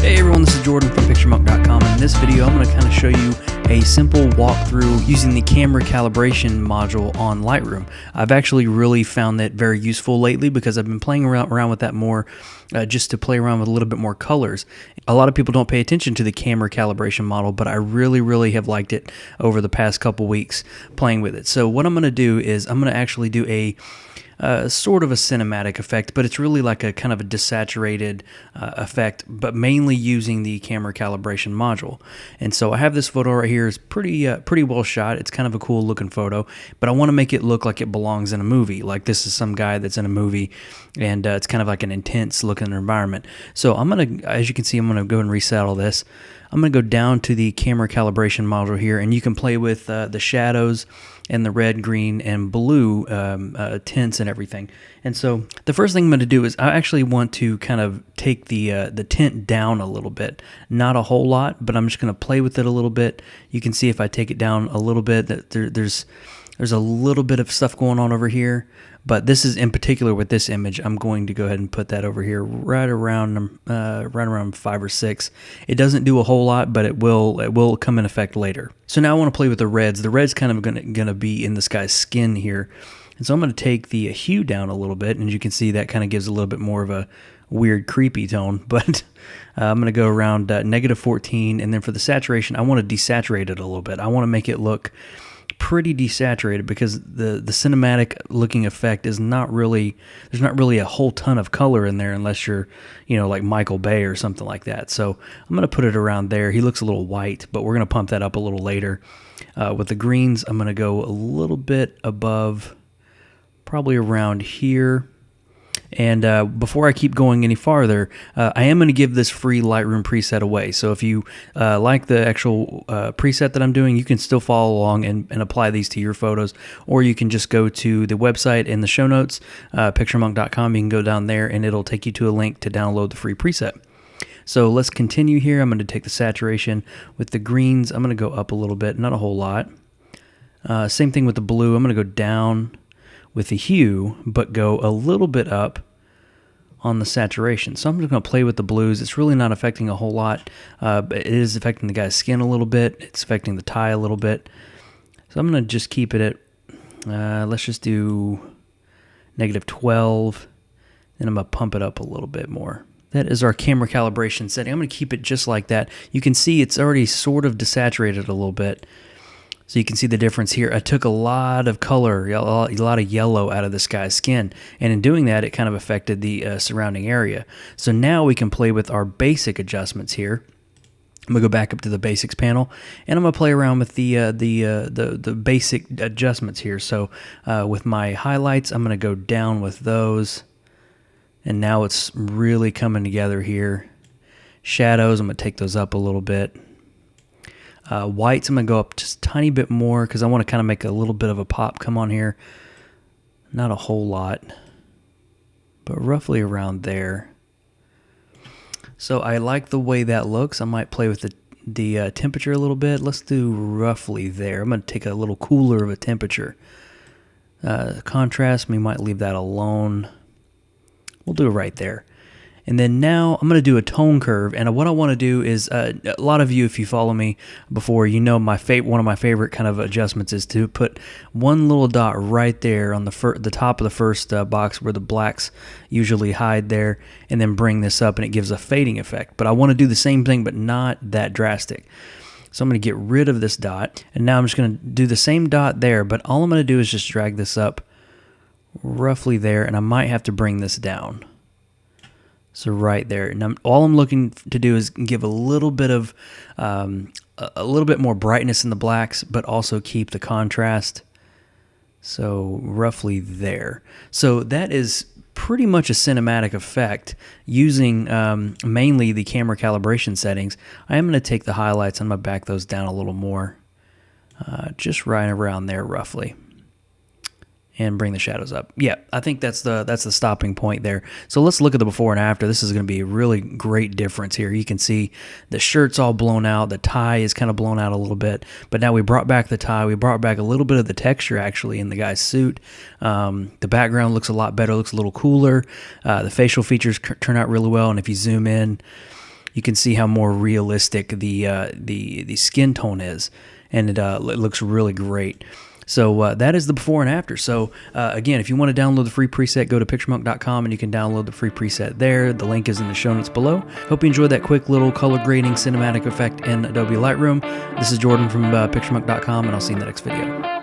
Hey everyone, this is Jordan from PictureMonk.com, and in this video I'm going to kind of show you a simple walkthrough using the camera calibration module on Lightroom. I've actually really found that very useful lately because I've been playing around with that more just to play around with a little bit more colors. A lot of people don't pay attention to the camera calibration model, but I really have liked it over the past couple weeks playing with it. So what I'm going to do is I'm going to actually do a sort of a cinematic effect, but it's really like a kind of a desaturated effect, but mainly using the camera calibration module. And so I have this photo right here. It's pretty well shot. It's kind of a cool looking photo, but I want to make it look like it belongs in a movie. Like this is some guy that's in a movie, and it's kind of like an intense looking environment. So I'm gonna, as you can see, I'm gonna go and reset all this. I'm going to go down to the camera calibration module here, and you can play with the shadows and the red, green, and blue tints and everything. And so the first thing I'm going to do is I actually want to kind of take the tint down a little bit. Not a whole lot, but I'm just going to play with it a little bit. You can see if I take it down a little bit that there's a little bit of stuff going on over here. But this is in particular with this image, I'm going to go ahead and put that over here right around 5 or 6. It doesn't do a whole lot, but it will come in effect later. So now I want to play with the reds. The red's kind of gonna be in this guy's skin here. And so I'm going to take the hue down a little bit, and as you can see, that kind of gives a little bit more of a weird, creepy tone. But I'm going to go around -14, and then for the saturation, I want to desaturate it a little bit. I want to make it look pretty desaturated because the cinematic looking effect is not really, there's not really a whole ton of color in there unless you're, like Michael Bay or something like that. So I'm going to put it around there. He looks a little white, but we're going to pump that up a little later. With the greens, I'm going to go a little bit above, probably around here. And before I keep going any farther, I am going to give this free Lightroom preset away. So if you like the actual preset that I'm doing, you can still follow along and apply these to your photos. Or you can just go to the website in the show notes, PictureMonk.com. You can go down there and it'll take you to a link to download the free preset. So let's continue here. I'm going to take the saturation. With the greens, I'm going to go up a little bit, not a whole lot. Same thing with the blue. I'm going to go down with the hue, but go a little bit up on the saturation. So I'm just going to play with the blues. It's really not affecting a whole lot, but it is affecting the guy's skin a little bit. It's affecting the tie a little bit. So I'm going to just keep it at, let's just do -12, and I'm going to pump it up a little bit more. That is our camera calibration setting. I'm going to keep it just like that. You can see it's already sort of desaturated a little bit. So you can see the difference here. I took a lot of color, a lot of yellow out of this guy's skin. And in doing that, it kind of affected the surrounding area. So now we can play with our basic adjustments here. I'm going to go back up to the basics panel, and I'm going to play around with the basic adjustments here. So with my highlights, I'm going to go down with those. And now it's really coming together here. Shadows, I'm going to take those up a little bit. Whites, I'm going to go up just a tiny bit more because I want to kind of make a little bit of a pop come on here. Not a whole lot, but roughly around there. So I like the way that looks. I might play with the temperature a little bit. Let's do roughly there. I'm going to take a little cooler of a temperature. Contrast, we might leave that alone. We'll do it right there. And then now I'm going to do a tone curve, and what I want to do is, a lot of you, if you follow me before, one of my favorite kind of adjustments is to put one little dot right there on the top of the first box where the blacks usually hide there, and then bring this up, and it gives a fading effect. But I want to do the same thing, but not that drastic. So I'm going to get rid of this dot, and now I'm just going to do the same dot there, but all I'm going to do is just drag this up roughly there, and I might have to bring this down. So right there, and all I'm looking to do is give a little bit of, a little bit more brightness in the blacks, but also keep the contrast. So roughly there. So that is pretty much a cinematic effect using mainly the camera calibration settings. I am going to take the highlights, I'm going to back those down a little more, just right around there roughly. And bring the shadows up. Yeah, I think that's the stopping point there. So let's look at the before and after. This is going to be a really great difference here. You can see the shirt's all blown out. The tie is kind of blown out a little bit. But now we brought back the tie. We brought back a little bit of the texture actually in the guy's suit. The background looks a lot better. Looks a little cooler. The facial features turn out really well. And if you zoom in, you can see how more realistic the skin tone is, and it looks really great. So that is the before and after. So again, if you want to download the free preset, go to picturemonk.com and you can download the free preset there. The link is in the show notes below. Hope you enjoyed that quick little color grading cinematic effect in Adobe Lightroom. This is Jordan from picturemonk.com, and I'll see you in the next video.